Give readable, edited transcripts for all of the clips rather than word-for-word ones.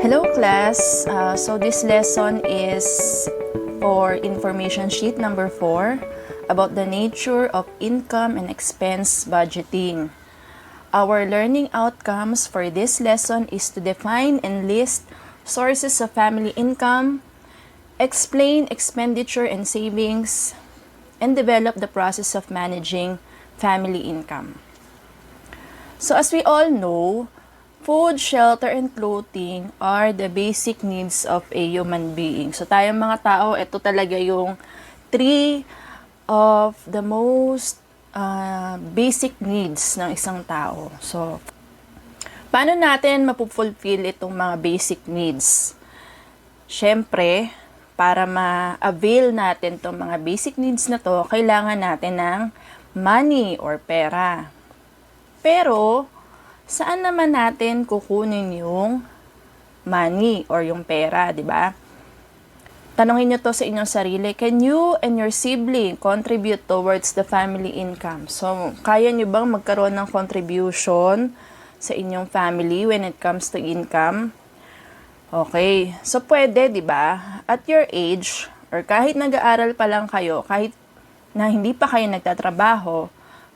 Hello class, so this lesson is for information sheet number 4 about the nature of income and expense budgeting. Our learning outcomes for this lesson is to define and list sources of family income, explain expenditure and savings, and develop the process of managing family income. So as we all know, food, shelter, and clothing are the basic needs of a human being. So tayong mga tao, ito talaga yung 3 of the most basic needs ng isang tao. So, paano natin mapufulfill itong mga basic needs? Siyempre, para ma-avail natin itong mga basic needs na to, kailangan natin ng money or pera. Pero, saan naman natin kukunin yung money or yung pera, di ba? Tanungin nyo to sa inyong sarili, can you and your sibling contribute towards the family income? So, kaya nyo bang magkaroon ng contribution sa inyong family when it comes to income? Okay, so pwede, di ba? At your age, or kahit nag-aaral pa lang kayo, kahit na hindi pa kayo nagtatrabaho,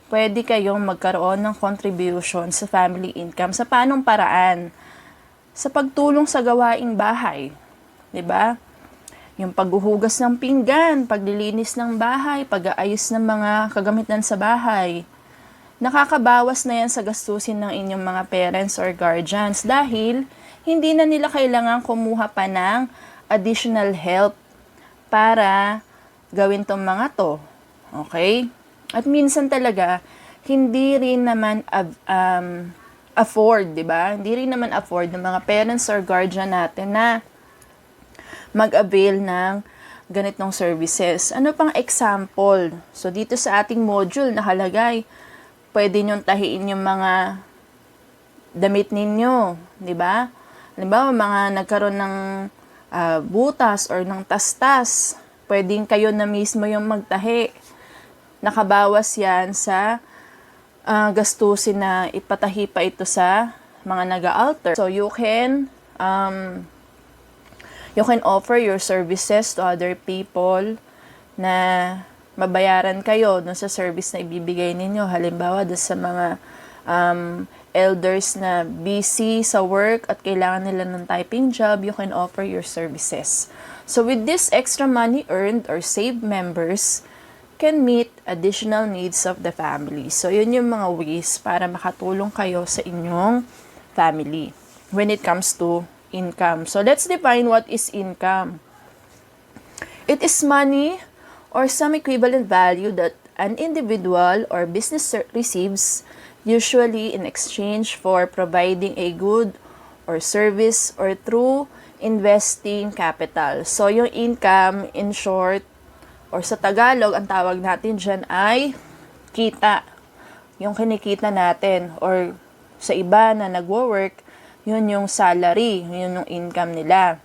pwede kayong magkaroon ng contribution sa family income. Sa paanong paraan? Sa pagtulong sa gawaing bahay. 'Di ba? Yung paghuhugas ng pinggan, paglilinis ng bahay, pag-aayos ng mga kagamitan sa bahay. Nakakabawas na yan sa gastusin ng inyong mga parents or guardians dahil hindi na nila kailangan kumuha pa ng additional help para gawin tong mga to. Okay? At minsan talaga, hindi rin naman afford, di ba? Hindi rin naman afford ng mga parents or guardian natin na mag-avail ng ganitong services. Ano pang example? So, dito sa ating module nakalagay, pwede nyong tahiin yung mga damit ninyo, di ba? Halimbawa, mga nagkaroon ng butas or ng tastas, pwedeng kayo na mismo yung magtahi. Nakabawas yan sa gastusin na ipatahi pa ito sa mga nag-alter. So you can offer your services to other people na mabayaran kayo dun sa service na ibibigay ninyo. Halimbawa, dun sa mga elders na busy sa work at kailangan nila ng typing job, you can offer your services. So with this extra money earned or saved, members can meet additional needs of the family. So, yun yung mga ways para makatulong kayo sa inyong family when it comes to income. So, let's define what is income. It is money or some equivalent value that an individual or business receives, usually in exchange for providing a good or service or through investing capital. So, yung income, in short, or sa Tagalog, ang tawag natin dyan ay kita. Yung kinikita natin. Or sa iba na nagwo-work, yun yung salary. Yun yung income nila.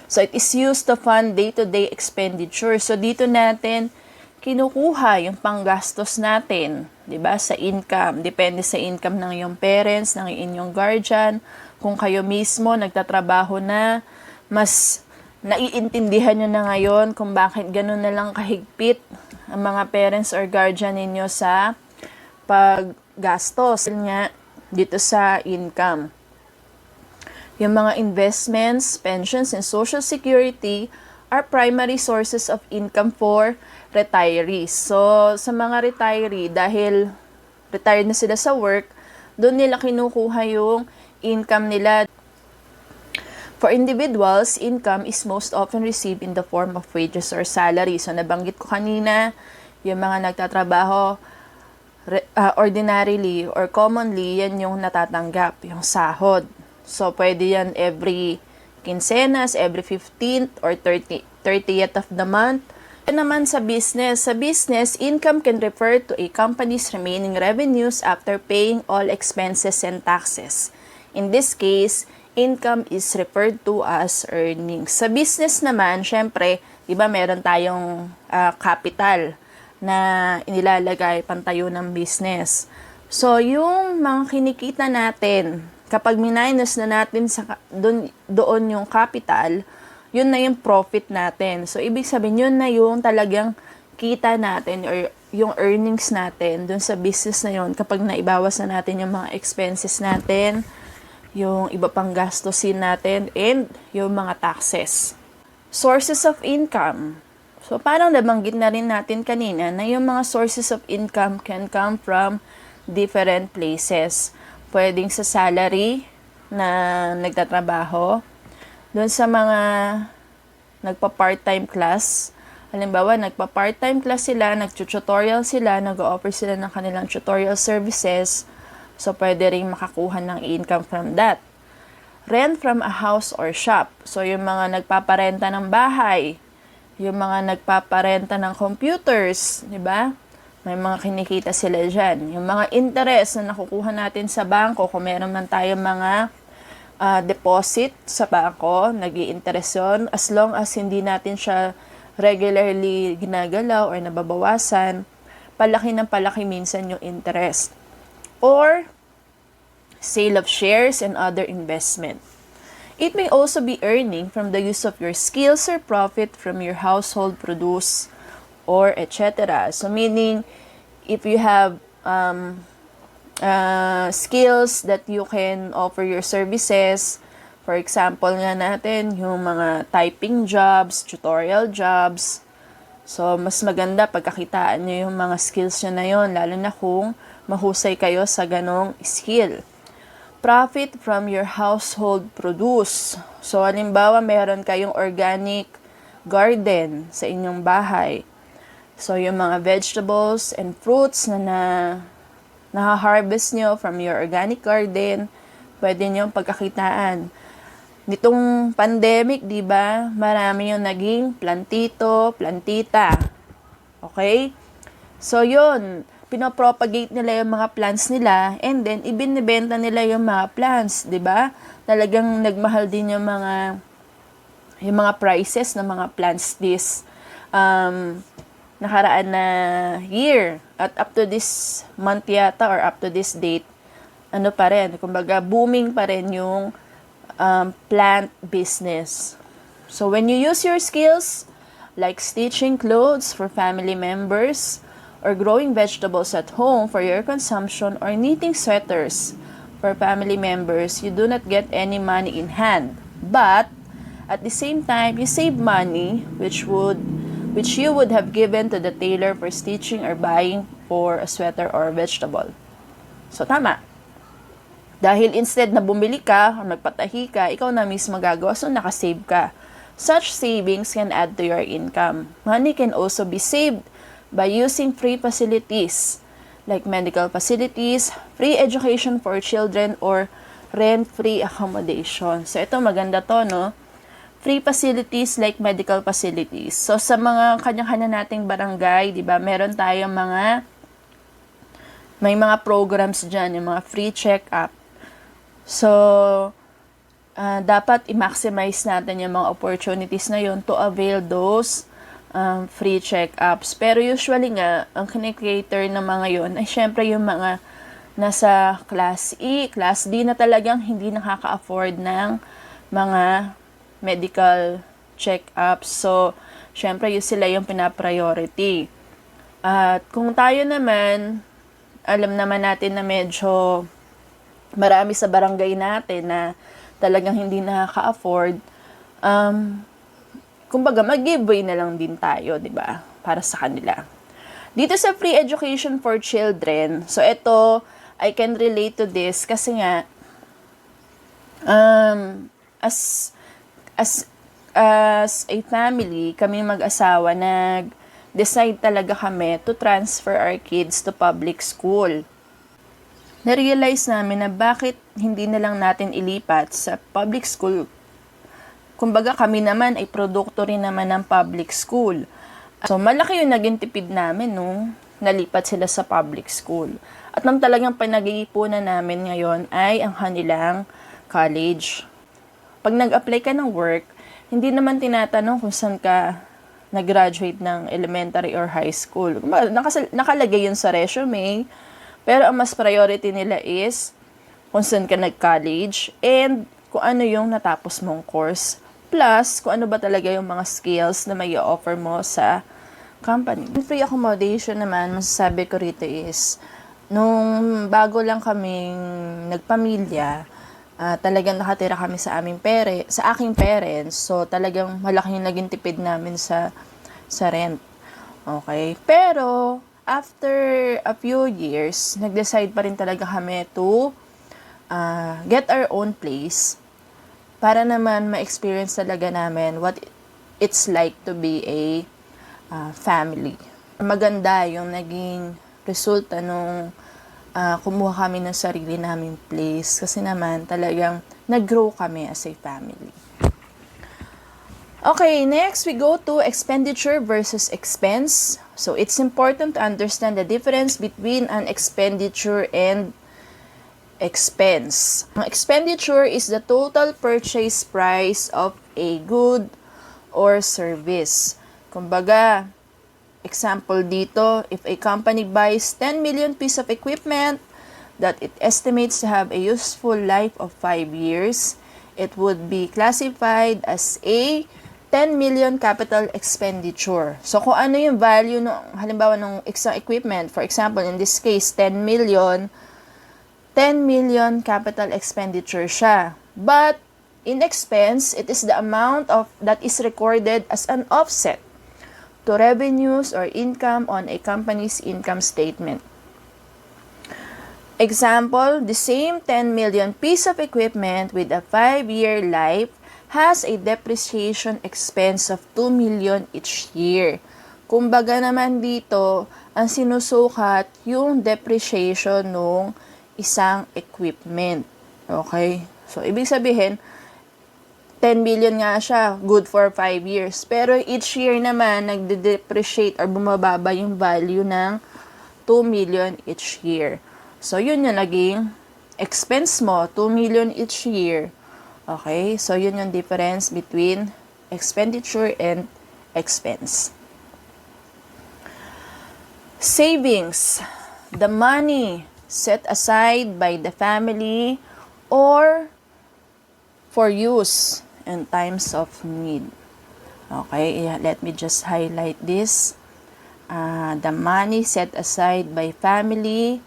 So, it is used to fund day-to-day expenditure. So, dito natin kinukuha yung panggastos natin. 'Di ba? Sa income. Depende sa income ng iyong parents, ng inyong guardian. Kung kayo mismo nagtatrabaho na, mas naiintindihan nyo na ngayon kung bakit ganun na lang kahigpit ang mga parents or guardian ninyo sa paggastos nga dito sa income. Yung mga investments, pensions, and social security are primary sources of income for retirees. So, sa mga retiree, dahil retired na sila sa work, doon nila kinukuha yung income nila. For individuals, income is most often received in the form of wages or salary. So, nabanggit ko kanina, yung mga nagtatrabaho ordinarily or commonly, yan yung natatanggap, yung sahod. So, pwede yan every quincenas, every 15th or 30th of the month. Ito naman sa business. Sa business, income can refer to a company's remaining revenues after paying all expenses and taxes. In this case, income is referred to as earnings. Sa business naman, syempre, di ba meron tayong capital na inilalagay pantayo ng business. So, yung mga kinikita natin kapag minus na natin doon yung capital, yun na yung profit natin. So, ibig sabihin, yun na yung talagang kita natin or yung earnings natin dun sa business na yun kapag naibawas na natin yung mga expenses natin, yung iba pang gastusin natin, and yung mga taxes. Sources of income. So, parang nabanggit na rin natin kanina na yung mga sources of income can come from different places. Pwedeng sa salary na nagtatrabaho, doon sa mga nagpa-part-time class. Halimbawa, nagpa-part-time class sila, nag-tutorial sila, nag-offer sila ng kanilang tutorial services. So, pwede rin makakuha ng income from that. Rent from a house or shop. So, yung mga nagpaparenta ng bahay, yung mga nagpaparenta ng computers, di ba? May mga kinikita sila dyan. Yung mga interest na nakukuha natin sa bangko, kung meron man tayong mga deposit sa bangko, nag-i-interest yun, as long as hindi natin siya regularly ginagalaw or nababawasan, palaki ng palaki minsan yung interest. Or, sale of shares and other investment. It may also be earning from the use of your skills or profit from your household produce or etc. So, meaning, if you have skills that you can offer your services. For example nga natin, yung mga typing jobs, tutorial jobs. So, mas maganda pagkakitaan nyo yung mga skills nyo na yun, lalo na kung mahusay kayo sa ganong skill. Profit from your household produce. So, halimbawa, meron kayong organic garden sa inyong bahay. So, yung mga vegetables and fruits na naha-harvest nyo from your organic garden, pwede nyo pagkakitaan. Nitong pandemic, di ba, marami yung naging plantito, plantita. Okay? So, yun, pinopropagate nila yung mga plants nila, and then, ibinibenta nila yung mga plants, di ba? Talagang nagmahal din yung mga prices ng mga plants this nakaraan na year. At up to this month yata or up to this date, ano pa rin, kumbaga booming pa rin yung plant business. So when you use your skills, like stitching clothes for family members, or growing vegetables at home for your consumption, or knitting sweaters for family members, you do not get any money in hand. But, at the same time, you save money, which you would have given to the tailor for stitching or buying for a sweater or a vegetable. So, tama. Dahil instead na bumili ka or magpatahi ka, ikaw na mismo gagawa, so nakasave ka. Such savings can add to your income. Money can also be saved by using free facilities like medical facilities, free education for children, or rent-free accommodation. So, ito maganda to, no? Free facilities like medical facilities. So, sa mga kanya-kanya nating barangay, di ba, meron tayong may mga programs dyan, yung mga free check-up. So, dapat i-maximize natin yung mga opportunities na yun to avail those free check-ups. Pero usually nga, ang kinikater ng mga yun ay syempre yung mga nasa class E, class D na talagang hindi nakaka-afford ng mga medical check-ups. So, syempre, yun sila yung pinapriority. At kung tayo naman, alam naman natin na medyo marami sa barangay natin na talagang hindi nakaka-afford, kumbaga, mag-giveaway na lang din tayo, di ba? Para sa kanila. Dito sa free education for children, so ito, I can relate to this kasi nga, as a family, kami mag-asawa, nag-decide talaga kami to transfer our kids to public school. Na-realize namin na bakit hindi na lang natin ilipat sa public school. Kumbaga kami naman ay produkto rin naman ng public school. So malaki yung naging tipid namin nung nalipat sila sa public school. At nang talagang pinag-iipunan namin ngayon ay ang kanilang college. Pag nag-apply ka ng work, hindi naman tinatanong kung saan ka nag-graduate ng elementary or high school. Nakalagay yun sa resume, pero ang mas priority nila is kung saan ka nag-college, and kung ano yung natapos mong course. Plus, kung ano ba talaga yung mga skills na may offer mo sa company. Free accommodation naman, masasabi ko rito is, nung bago lang kaming nagpamilya, talagang nakatira kami sa sa aking parents. So, talagang malaki yung naging tipid namin sa rent. Okay? Pero, after a few years, nag-decide pa rin talaga kami to get our own place para naman ma-experience talaga namin what it's like to be a family. Maganda yung naging resulta nung kumuha kami ng sarili naming place kasi naman talagang nag-grow kami as a family. Okay, next we go to expenditure versus expense. So it's important to understand the difference between an expenditure and expense. Ang expenditure is the total purchase price of a good or service. Kumbaga, example dito, if a company buys 10 million piece of equipment that it estimates to have a useful life of 5 years, it would be classified as a 10 million capital expenditure. So, kung ano yung value ng, halimbawa, ng isang equipment, for example, in this case, 10 million capital expenditure siya. But, in expense, it is the amount of that is recorded as an offset to revenues or income on a company's income statement. Example, the same 10 million piece of equipment with a 5-year life has a depreciation expense of 2 million each year. Kumbaga naman dito, ang sinusukat yung depreciation ng isang equipment. Okay? So, ibig sabihin, 10 million nga siya, good for 5 years. Pero each year naman, nagde-depreciate or bumababa yung value ng 2 million each year. So, yun yung naging expense mo, 2 million each year. Okay? So, yun yung difference between expenditure and expense. Savings. The money set aside by the family or for use in times of need. Okay? Let me just highlight this. The money set aside by family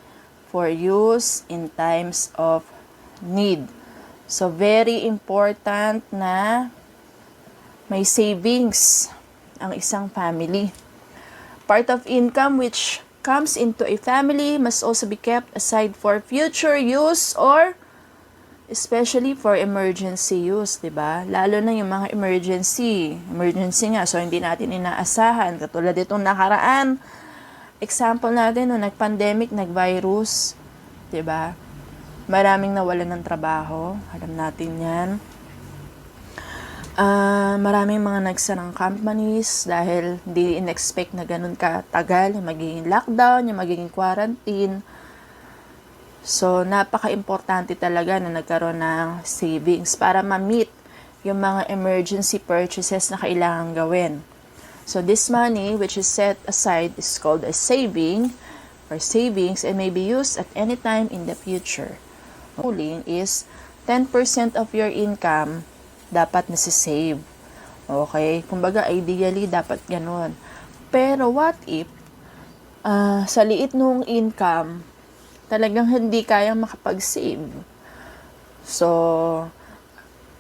for use in times of need. So, very important na may savings ang isang family. Part of income which comes into a family must also be kept aside for future use or especially for emergency use, diba? Lalo na yung mga emergency nga, so hindi natin inaasahan. Katulad itong nakaraan, example natin, nung nag-pandemic, nag-virus, diba? Maraming nawalan ng trabaho. Alam natin yan. Maraming mga nagsarang companies dahil hindi in-expect na ganun katagal yung magiging lockdown, yung magiging quarantine. So, napaka-importante talaga na nagkaroon ng savings para ma-meet yung mga emergency purchases na kailangan gawin. So, this money which is set aside is called a saving or savings and may be used at any time in the future. Ruling is 10% of your income dapat nasi-save. Okay? Kumbaga, ideally, dapat ganun. Pero what if, sa liit nung income, talagang hindi kayang makapag-save? So,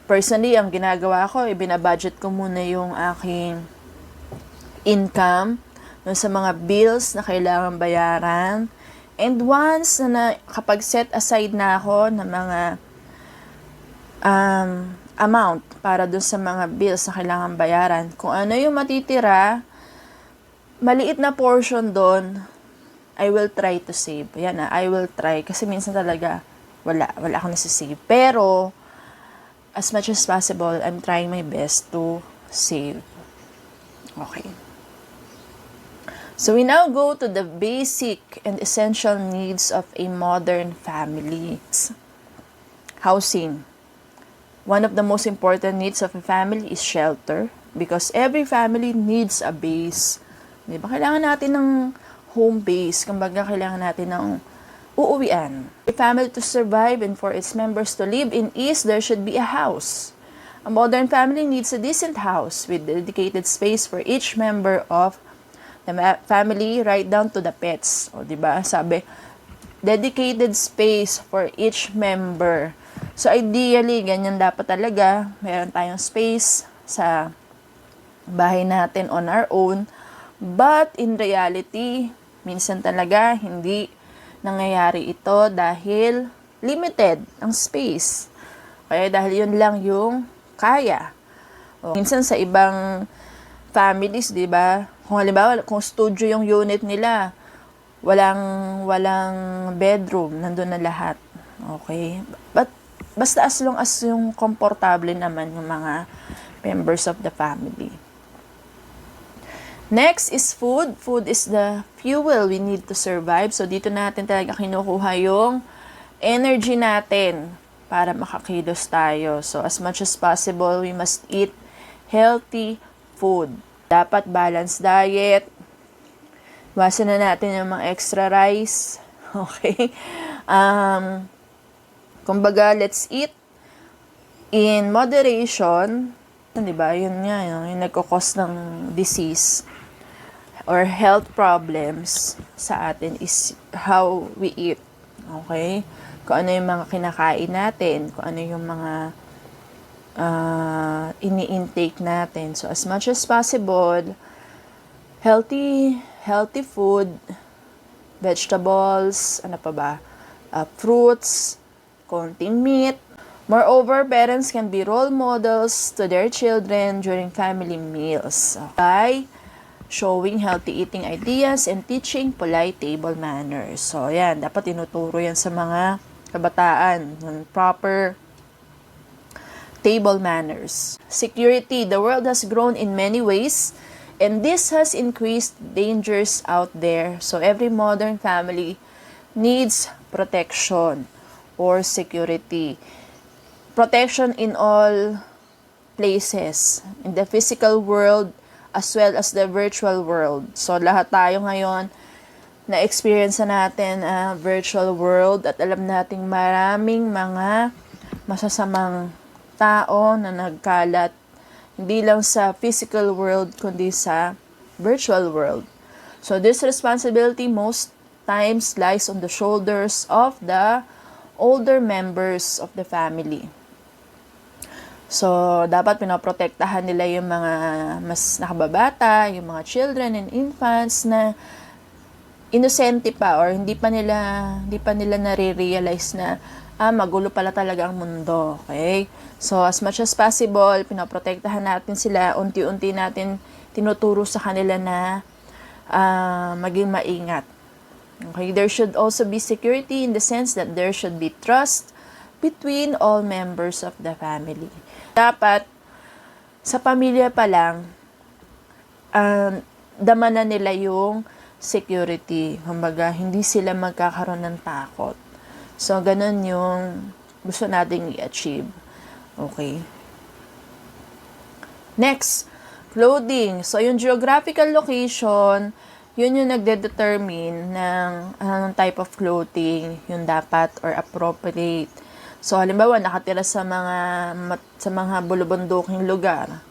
personally, ang ginagawa ko, binabudget ko muna yung aking income sa mga bills na kailangan bayaran. And once na kapag set aside na ako ng mga amount para dun sa mga bills na kailangan bayaran, kung ano yung matitira, maliit na portion doon, I will try to save. Yan na, I will try. Kasi minsan talaga, wala akong nasisave. Pero, as much as possible, I'm trying my best to save. Okay. So, we now go to the basic and essential needs of a modern family. Housing. One of the most important needs of a family is shelter because every family needs a base. Diba? Kailangan natin ng home base. Kumbaga, kailangan natin ng uuwian. For a family to survive and for its members to live in ease, there should be a house. A modern family needs a decent house with dedicated space for each member of the family, right down to the pets. O, diba? Sabi, dedicated space for each member. So, ideally, ganyan dapat talaga. Meron tayong space sa bahay natin on our own. But, in reality, minsan talaga, hindi nangyayari ito dahil limited ang space. Kaya dahil yun lang yung kaya. O, minsan sa ibang families, di ba? Kung halimbawa, kung studio yung unit nila, walang bedroom, nandun na lahat. Okay? But basta as long as yung komportable naman yung mga members of the family. Next is food. Food is the fuel we need to survive. So dito natin talaga kinukuha yung energy natin para makakilos tayo. So as much as possible, we must eat healthy food. Dapat balanced diet. Iwasan na natin yung mga extra rice. Okay? Kumbaga, let's eat in moderation. Diba? Yun nga, yung nagkakos ng disease or health problems sa atin is how we eat. Okay? Kung ano yung mga kinakain natin, kung ano yung mga ini-intake natin. So, as much as possible, healthy food, vegetables, ano pa ba, fruits, konting meat. Moreover, parents can be role models to their children during family meals by showing healthy eating ideas and teaching polite table manners. So, yan, dapat tinuturo yan sa mga kabataan ng proper table manners. Security. The world has grown in many ways, and this has increased dangers out there. So every modern family needs protection or security. Protection in all places, in the physical world as well as the virtual world. So lahat tayo ngayon na-experience natin virtual world at alam nating maraming mga masasamang tao na nagkalat hindi lang sa physical world kundi sa virtual world. So this responsibility most times lies on the shoulders of the older members of the family. So dapat pinoprotektahan nila yung mga mas nakababata, yung mga children and infants na inosente pa or hindi pa nila nare-realize na magulo pala talaga ang mundo. Okay? So, as much as possible, pinoprotektahan natin sila, unti-unti natin tinuturo sa kanila na maging maingat. Okay? There should also be security in the sense that there should be trust between all members of the family. Dapat, sa pamilya pa lang, dama na nila yung security. Kumbaga, hindi sila magkakaroon ng takot. So, ganun yung gusto nating i-achieve. Okay. Next, clothing. So, yung geographical location, yun yung nagde-determine ng anong type of clothing yung dapat or appropriate. So, halimbawa, nakatira sa mga bulubunduking lugar,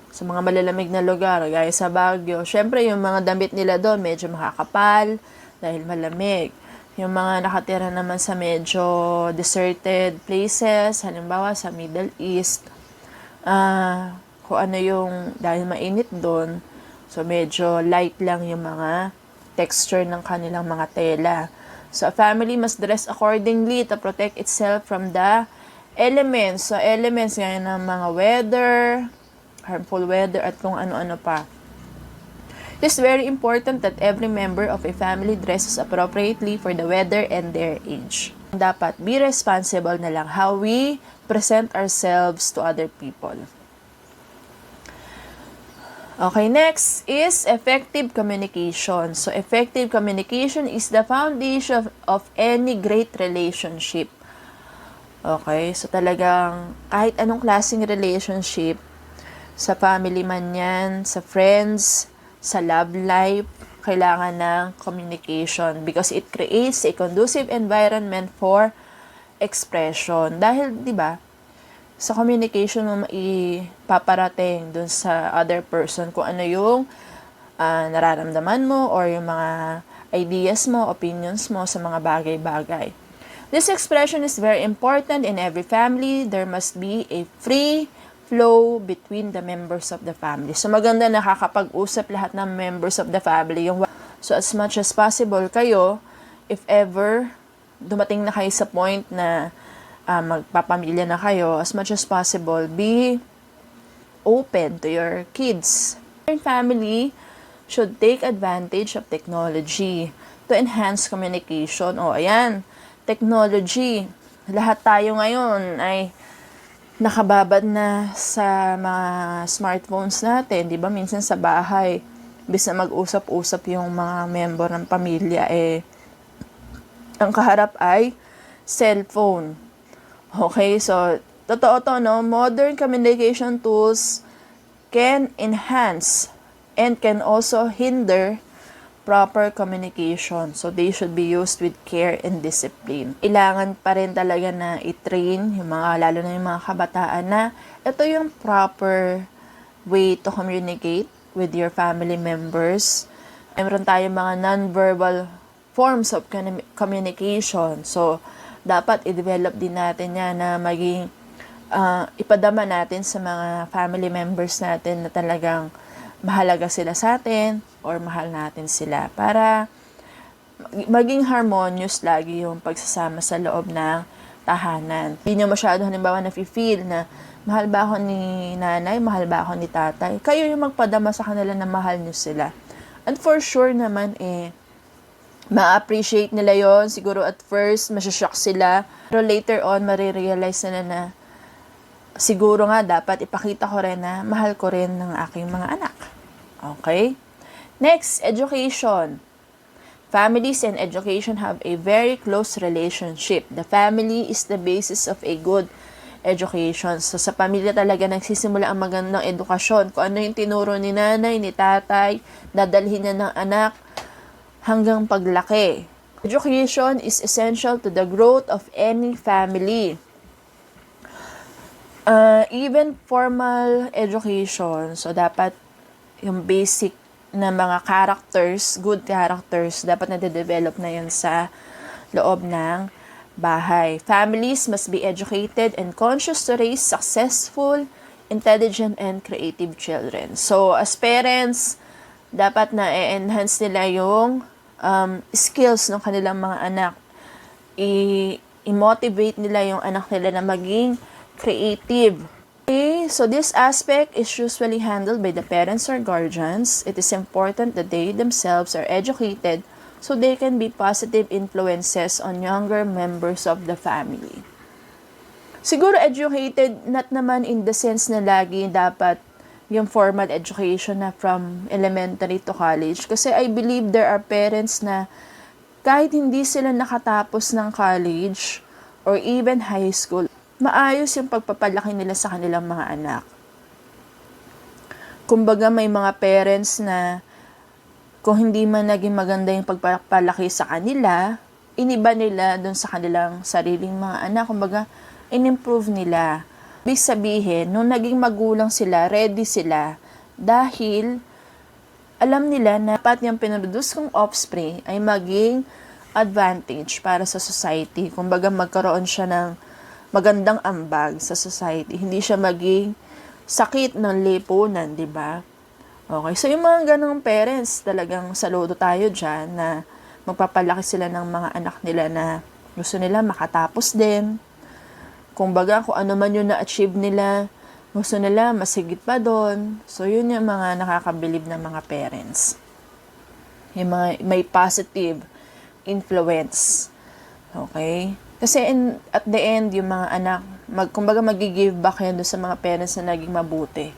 sa mga malalamig na lugar, gaya sa Baguio. Syempre, yung mga damit nila doon, medyo makakapal dahil malamig. Yung mga nakatira naman sa medyo deserted places, halimbawa sa Middle East, kung ano yung, dahil mainit doon, so medyo light lang yung mga texture ng kanilang mga tela. So a family must dress accordingly to protect itself from the elements. So elements gaya ng mga weather, harmful weather, at kung ano-ano pa. It is very important that every member of a family dresses appropriately for the weather and their age. Dapat be responsible na lang how we present ourselves to other people. Okay, next is effective communication. So, effective communication is the foundation of any great relationship. Okay, so talagang kahit anong klaseng relationship, sa family man yan, sa friends, sa love life, kailangan ng communication because it creates a conducive environment for expression. Dahil, di ba, sa communication mo ipaparating dun sa other person kung ano yung nararamdaman mo or yung mga ideas mo, opinions mo sa mga bagay-bagay. This expression is very important in every family. There must be a free flow between the members of the family. So, maganda nakakapag-usap lahat ng members of the family. So, as much as possible kayo, if ever dumating na kayo sa point na magpapamilya na kayo, as much as possible, be open to your kids. Your family should take advantage of technology to enhance communication. O, ayan, technology. Lahat tayo ngayon ay nakababad na sa mga smartphones natin, di ba? Minsan sa bahay, bis na mag-usap-usap yung mga member ng pamilya, ang kaharap ay cellphone. Okay, so, totoo to, no? Modern communication tools can enhance and can also hinder proper communication. So, they should be used with care and discipline. Kailangan pa rin talaga na i-train yung mga, lalo na yung mga kabataan na ito yung proper way to communicate with your family members. Meron tayong mga non-verbal forms of communication. So, dapat i-develop din natin yan na maging ipadama natin sa mga family members natin na talagang mahalaga sila sa atin or mahal natin sila para maging harmonious lagi yung pagsasama sa loob ng tahanan. Hindi nyo masyado halimbawa na-feel na mahal ba ako ni nanay, mahal ba ako ni tatay. Kayo yung magpadama sa kanila na mahal nyo sila. And for sure naman ma-appreciate nila yon. Siguro at first, masyashock sila. Pero later on, marirealize nila na siguro nga dapat ipakita ko rin na mahal ko rin ng aking mga anak. Okay? Next, education. Families and education have a very close relationship. The family is the basis of a good education. So, sa pamilya talaga nagsisimula ang magandang edukasyon. Kung ano yung tinuro ni nanay, ni tatay, dadalhin niya ng anak hanggang paglaki. Education is essential to the growth of any family. Even formal education, so dapat yung basic na mga characters, good characters, dapat na-develop na yun sa loob ng bahay. Families must be educated and conscious to raise successful, intelligent, and creative children. So, as parents, dapat na enhance nila yung skills ng kanilang mga anak. I-motivate nila yung anak nila na maging creative. Okay, so this aspect is usually handled by the parents or guardians. It is important that they themselves are educated so they can be positive influences on younger members of the family. Siguro educated, not naman in the sense na lagi dapat yung formal education na from elementary to college. Kasi I believe there are parents na kahit hindi sila nakatapos ng college or even high school, maayos yung pagpapalaki nila sa kanilang mga anak. Kumbaga may mga parents na kung hindi man naging maganda yung pagpapalaki sa kanila, iniba nila dun sa kanilang sariling mga anak. Kumbaga, in-improve nila. Ibig sabihin, nung naging magulang sila, ready sila dahil alam nila na dapat yung pinroduce kong offspring ay maging advantage para sa society. Kumbaga, magkaroon siya ng magandang ambag sa society. Hindi siya maging sakit ng lipunan, di ba? Okay, so yung mga ganong parents, talagang saludo tayo dyan na magpapalaki sila ng mga anak nila na gusto nila makatapos din. Kumbaga, kung ano man yung na-achieve nila, gusto nila masigit pa doon. So, yun yung mga nakakabilib na mga parents. Yung mga may positive influence. Okay? Kasi at the end, yung mga anak, kumbaga mag-give back yan doon sa mga parents na naging mabuti.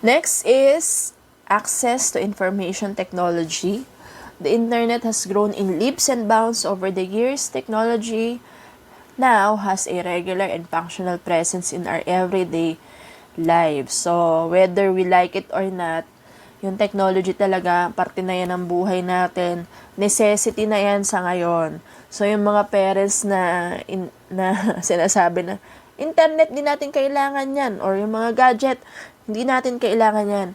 Next is access to information technology. The internet has grown in leaps and bounds over the years. Technology now has a regular and functional presence in our everyday lives. So, whether we like it or not, Yung technology talaga, parte na yan ng buhay natin. Necessity na yan sa ngayon. So, yung mga parents na sinasabi na, internet, di natin kailangan yan. Or yung mga gadget, hindi natin kailangan yan.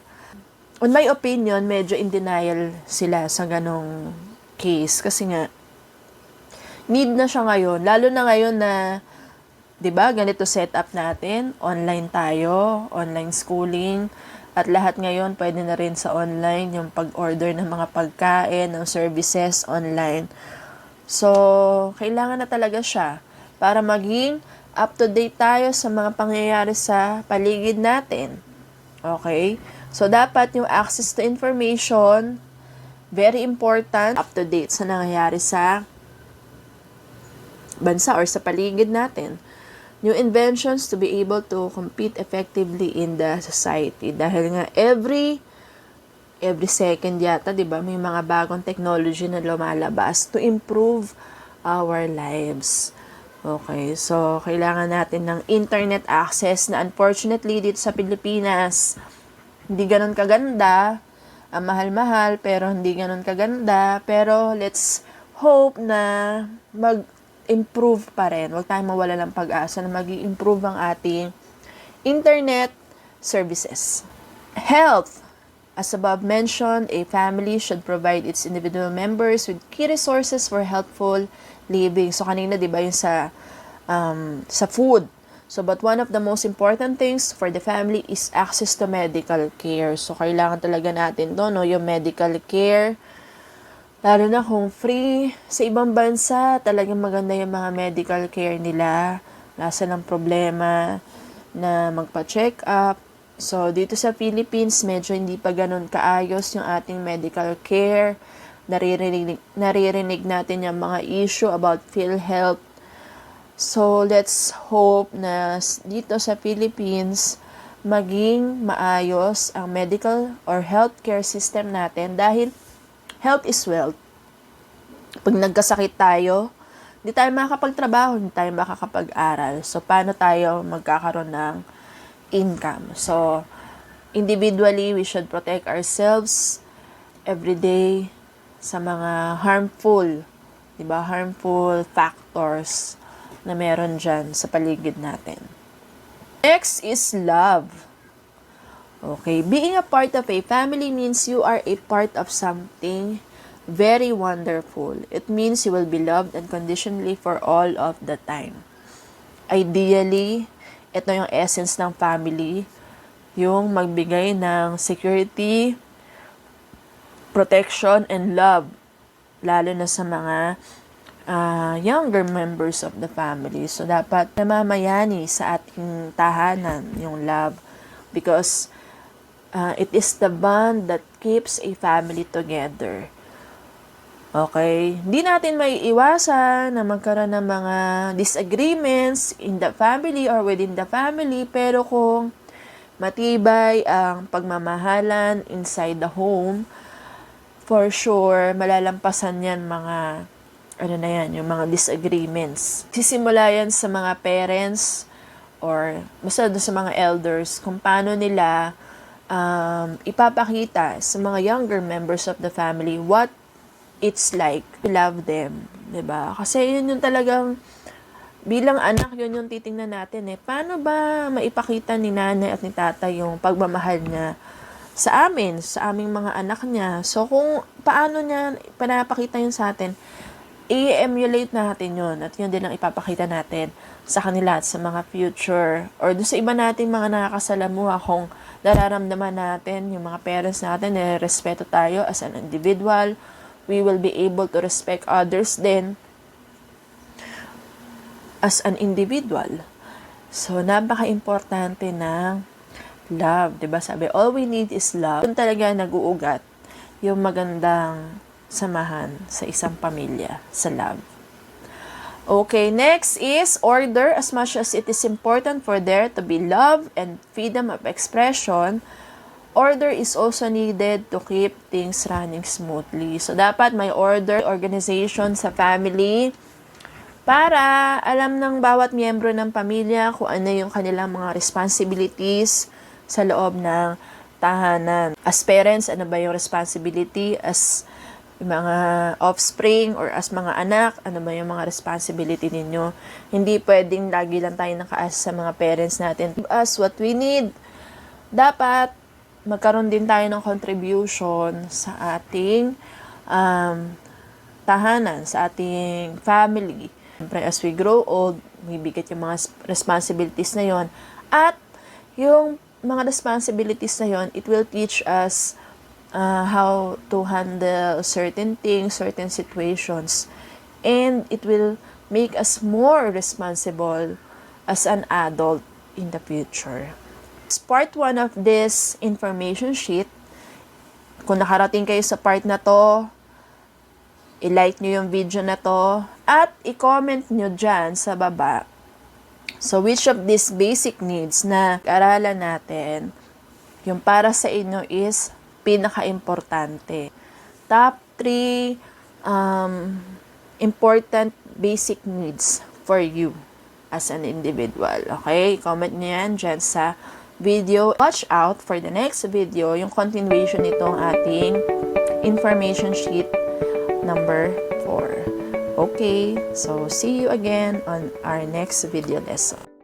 On my opinion, medyo in denial sila sa ganong case. Kasi nga, need na siya ngayon. Lalo na ngayon na, di ba, ganito setup natin. Online tayo, online schooling. At lahat ngayon, pwede na rin sa online, yung pag-order ng mga pagkain, ng services online. So, kailangan na talaga siya para maging up-to-date tayo sa mga pangyayari sa paligid natin. Okay? So, dapat yung access to information, very important, up-to-date sa nangyayari sa bansa or sa paligid natin. New inventions to be able to compete effectively in the society. Dahil nga every second yata, 'di ba, may mga bagong technology na lumalabas to improve our lives. Okay, so kailangan natin ng internet access na unfortunately dito sa Pilipinas, hindi ganoon kaganda. Mahal-mahal pero hindi ganoon kaganda. Pero let's hope na improve pa rin. Huwag tayong mawala ng pag-asa na mag-i-improve ang ating internet services. Health. As above mentioned, a family should provide its individual members with key resources for healthful living. So, kanina, di ba, yung sa food. So, but one of the most important things for the family is access to medical care. So, kailangan talaga natin to, no? Yung medical care. Lalo na kung free. Sa ibang bansa, talagang maganda yung mga medical care nila. Nasa ng problema na magpa-check up. So, dito sa Philippines, medyo hindi pa ganun kaayos yung ating medical care. Naririnig natin yung mga issue about PhilHealth. So, let's hope na dito sa Philippines, maging maayos ang medical or healthcare system natin dahil health is wealth. Pag nagkasakit tayo, hindi tayo makakapagtrabaho, hindi tayo makakapag-aral. So, paano tayo magkakaroon ng income? So, individually, we should protect ourselves every day sa mga harmful factors na meron dyan sa paligid natin. Next is love. Okay, being a part of a family means you are a part of something very wonderful. It means you will be loved unconditionally for all of the time. Ideally, ito yung essence ng family, yung magbigay ng security, protection, and love, lalo na sa mga younger members of the family. So, dapat namamayani sa ating tahanan yung love because it is the bond that keeps a family together. Okay? Hindi natin may iwasan na magkaroon ng mga disagreements in the family or within the family, pero kung matibay ang pagmamahalan inside the home, for sure, malalampasan yan yung mga disagreements. Sisimula yan sa mga parents or basta sa mga elders kung paano nila ipapakita sa mga younger members of the family what it's like to love them, 'di ba? Kasi yun yung talagang bilang anak, yun yung titingnan natin Paano ba maipakita ni nanay at ni tatay yung pagmamahal niya sa aming mga anak niya? So kung paano niya pinapakita yun sa atin, i-emulate natin yun at yun din ang ipapakita natin sa kanila at sa mga future or doon sa iba nating mga nakakasalamuha kung nararamdaman natin, yung mga parents natin, respeto tayo as an individual, we will be able to respect others then as an individual. So, napaka-importante ng love, 'di ba? Sabi, all we need is love. Doon talaga nag-uugat yung magandang samahan sa isang pamilya, sa love. Okay, next is order. As much as it is important for there to be love and freedom of expression, order is also needed to keep things running smoothly. So, dapat may order, organization sa family para alam ng bawat miyembro ng pamilya kung ano yung kanilang mga responsibilities sa loob ng tahanan. As parents, ano ba yung responsibility? As mga offspring or as mga anak, ano ba yung mga responsibility ninyo? Hindi pwedeng lagi lang tayo nakaasa sa mga parents natin. Give us what we need. Dapat magkaroon din tayo ng contribution sa ating tahanan, sa ating family. Siyempre, as we grow old, may bigat yung mga responsibilities na yon. At yung mga responsibilities na yon, it will teach us how to handle certain things, certain situations. And it will make us more responsible as an adult in the future. As part 1 of this information sheet, kung nakarating kayo sa part na to, i-like nyo yung video na to, at i-comment nyo dyan sa baba. So, which of these basic needs na aralan natin, yung para sa inyo is pinaka-importante. Top 3 important basic needs for you as an individual. Okay? Comment nyo yan dyan sa video. Watch out for the next video, yung continuation nitong ating information sheet number 4. Okay, so see you again on our next video lesson.